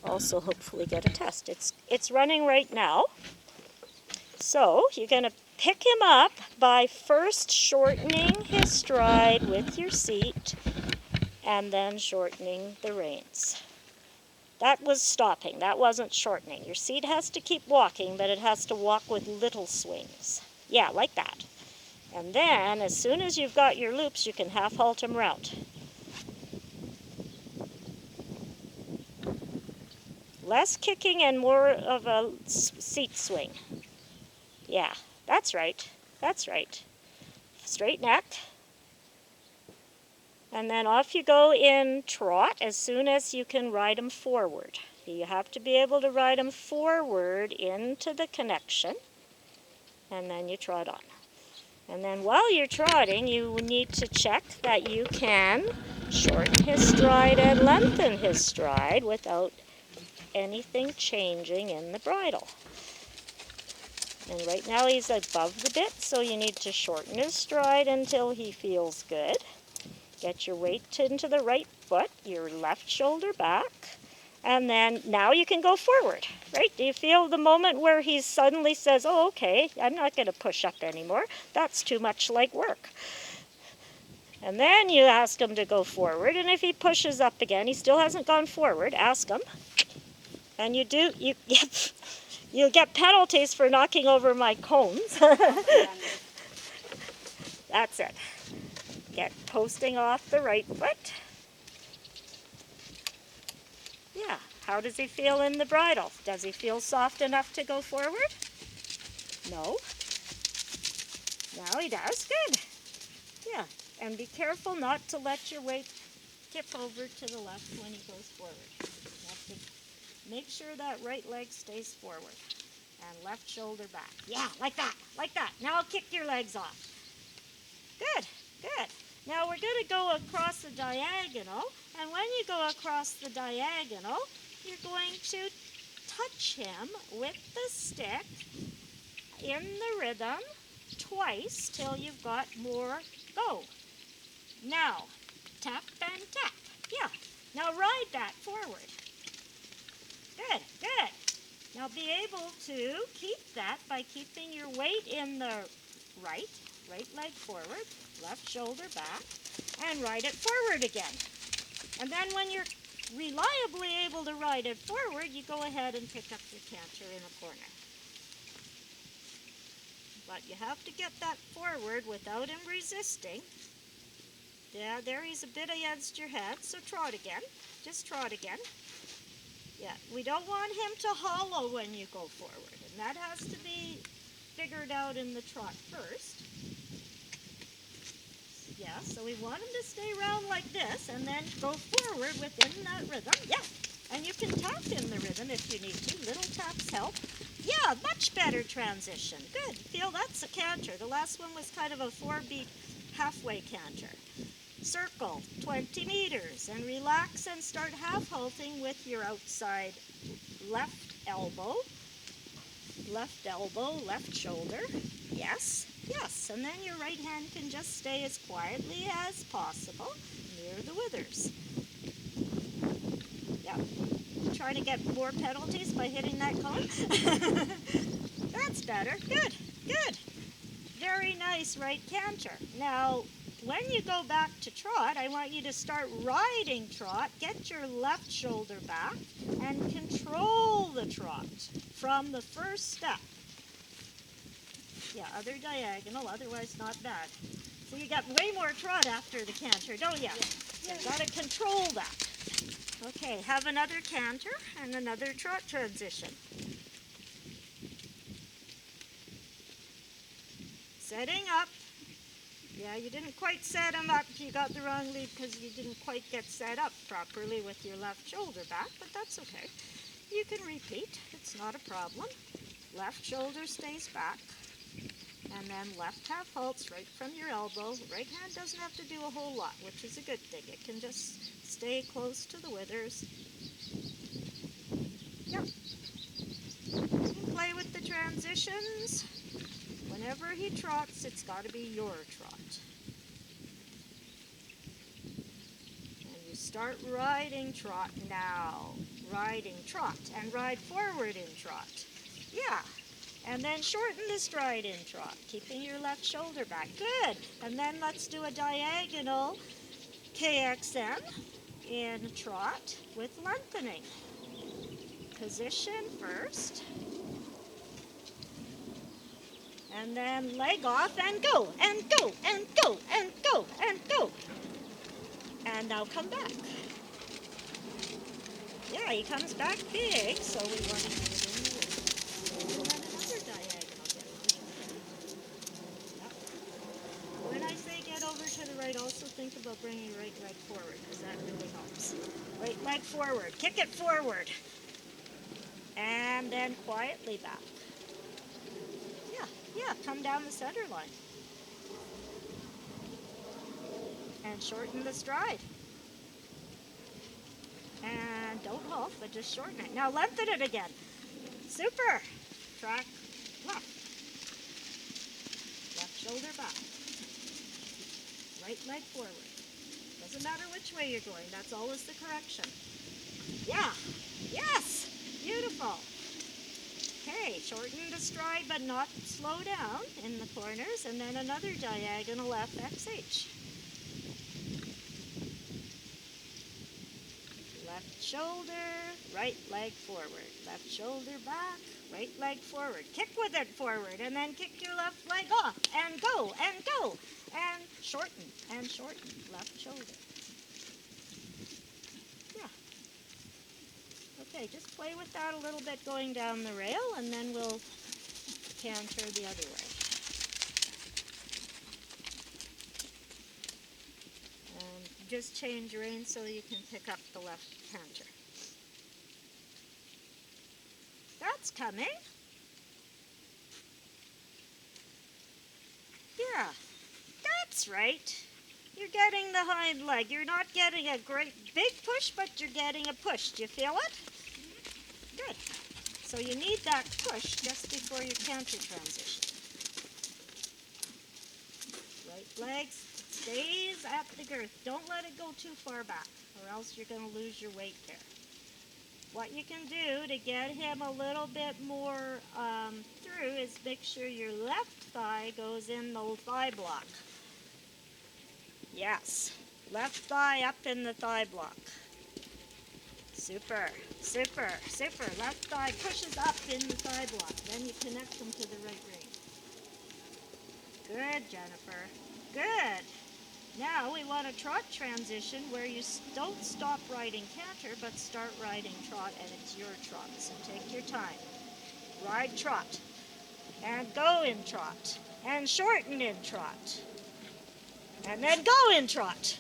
will also hopefully get a test. It's running right now. So you're going to pick him up by first shortening his stride with your seat and then shortening the reins. That was stopping, that wasn't shortening. Your seat has to keep walking, but it has to walk with little swings. Yeah, like that. And then, as soon as you've got your loops, you can half halt him round. Less kicking and more of a seat swing. Yeah, that's right, that's right. Straight neck. And then off you go in trot as soon as you can ride him forward. You have to be able to ride him forward into the connection, and then you trot on. And then while you're trotting, you need to check that you can shorten his stride and lengthen his stride without anything changing in the bridle. And right now he's above the bit, so you need to shorten his stride until he feels good. Get your weight into the right foot, your left shoulder back, and then now you can go forward, right? Do you feel the moment where he suddenly says, oh, okay, I'm not going to push up anymore. That's too much leg work. And then you ask him to go forward, and if he pushes up again, he still hasn't gone forward, ask him. And you'll get penalties for knocking over my cones. That's it. Get posting off the right foot. Yeah, how does he feel in the bridle? Does he feel soft enough to go forward? No. Now he does, good. Yeah, and be careful not to let your weight tip over to the left when he goes forward. You have to make sure that right leg stays forward and left shoulder back. Yeah, like that, like that. Now kick your legs off. Good, good. Now we're going to go across the diagonal, and when you go across the diagonal, you're going to touch him with the stick in the rhythm twice till you've got more go. Now, tap and tap. Yeah. Now ride that forward. Good, good. Now be able to keep that by keeping your weight in the right leg forward, left shoulder back, and ride it forward again. And then when you're reliably able to ride it forward, you go ahead and pick up your canter in a corner. But you have to get that forward without him resisting. Yeah, there he's a bit against your head, so trot again. Just trot again. Yeah, we don't want him to hollow when you go forward, and that has to be figured out in the trot first. Yeah, so we want him to stay round like this and then go forward within that rhythm. Yeah, and you can tap in the rhythm if you need to. Little taps help. Yeah, much better transition. Good. Feel that's a canter. The last one was kind of a 4-beat halfway canter. Circle 20 meters and relax and start half halting with your outside left elbow, left shoulder. Yes, yes. And then your right hand can just stay as quietly as possible near the withers. Yeah. Trying to get more penalties by hitting that cone. That's better. Good, good. Very nice right canter. Now, when you go back to trot, I want you to start riding trot. Get your left shoulder back and control the trot from the first step. Yeah, other diagonal, otherwise not bad. So you got way more trot after the canter, don't you? Yeah. You've got to control that. Okay, have another canter and another trot transition. Setting up. Yeah, you didn't quite set him up. You got the wrong lead because you didn't quite get set up properly with your left shoulder back, but that's okay. You can repeat. It's not a problem. Left shoulder stays back. And then left half halts right from your elbow. Right hand doesn't have to do a whole lot, which is a good thing. It can just stay close to the withers. Yep. You can play with the transitions. Whenever he trots, it's got to be your trot. And you start riding trot now. riding trot, and ride forward in trot. Yeah. And then shorten the stride in trot, keeping your left shoulder back. Good. And then let's do a diagonal KXM in trot with lengthening. Position first. And then leg off and go, and go, and go, and go, and go. And now come back. Yeah, he comes back big, so we want to get it in the way. And then another diagonal get. Yep. When I say get over to the right, also think about bringing your right leg forward, because that really helps. Right leg forward. Kick it forward. And then quietly back. Yeah, come down the center line. And shorten the stride. And don't halt, but just shorten it. Now lengthen it again. Super. Track left. Left shoulder back. Right leg forward. Doesn't matter which way you're going. That's always the correction. Yeah. Yes. Beautiful. Okay, shorten the stride but not slow down in the corners, and then another diagonal FXH. Left shoulder, right leg forward. Left shoulder back, right leg forward. Kick with it forward, and then kick your left leg off, and go, and go. And shorten, left shoulder. Yeah. Okay, just play with that a little bit going down the rail, and then we'll canter the other way. And just change rein so you can pick up the left canter. That's coming. Yeah, that's right. You're getting the hind leg. You're not getting a great big push, but you're getting a push. Do you feel it? Good. So you need that push just before your canter transition. Right leg stays at the girth. Don't let it go too far back, or else you're going to lose your weight there. What you can do to get him a little bit more through is make sure your left thigh goes in the thigh block. Yes. Left thigh up in the thigh block. Super, super, super. Left thigh pushes up in the thigh block. Then you connect them to the right rein. Good, Jennifer. Good. Now we want a trot transition where you don't stop riding canter, but start riding trot, and it's your trot. So take your time. Ride trot. And go in trot. And shorten in trot. And then go in trot.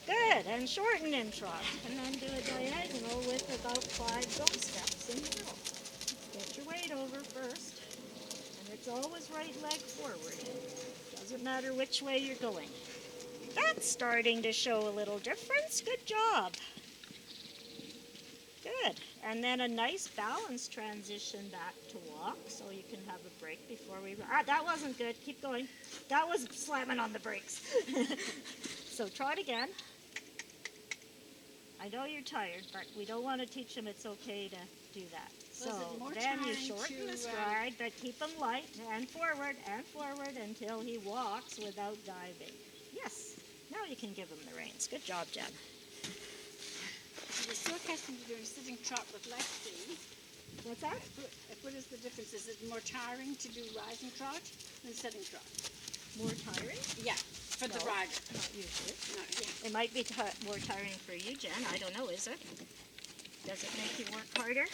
Good, and shorten in trot. And then do a diagonal with about 5 go steps in the middle. Get your weight over first. And it's always right leg forward. Doesn't matter which way you're going. That's starting to show a little difference. Good job. Good. And then a nice balance transition back to walk, so you can have a break before we... that wasn't good. Keep going. That was slamming on the brakes. So trot again. I know you're tired, but we don't want to teach him it's okay to do that. So then you shorten the stride, but keep him light and forward until he walks without diving. Yes. Now you can give him the reins. Good job, Jen. We're so accustomed to doing sitting trot with Lexi. What's that? What is the difference? Is it more tiring to do rising trot than sitting trot? More tiring? Yeah, for the rider. Not usually. No, yeah. It might be more tiring for you, Jen. I don't know, is it? Does it make you work harder?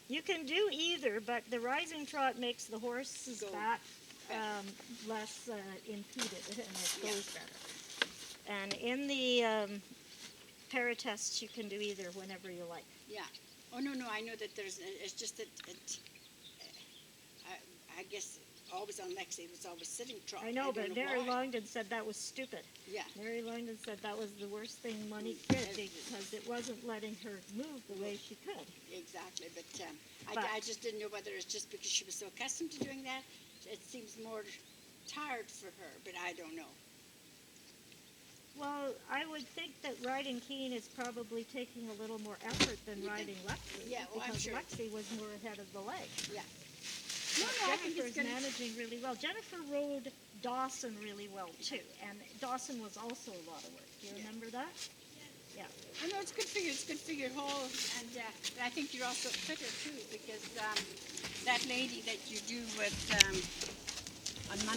You can do either, but the rising trot makes the horse's back less impeded, and it goes better. And in the para-tests, you can do either whenever you like. Yeah. Oh, no, I know that there's, it's just that, I guess, always on Lexi, it was always sitting trot. I know, but Mary Longden said that was stupid. Yeah. Mary Longden said that was the worst thing Monique did because it wasn't letting her move the way she could. Exactly, but I just didn't know whether it's just because she was so accustomed to doing that. It seems more tired for her, but I don't know. Well, I would think that riding Keen is probably taking a little more effort than riding Lexi. Yeah, well, I'm because sure. Lexi was more ahead of the leg. Yeah. No, I think Jennifer's it's gonna. managing really well. Jennifer rode Dawson really well too, and Dawson was also a lot of work. Do you Yeah. remember that? Yeah. I know it's good for you. It's good for your whole, and I think you're also fitter too because that lady that you do with on Monday.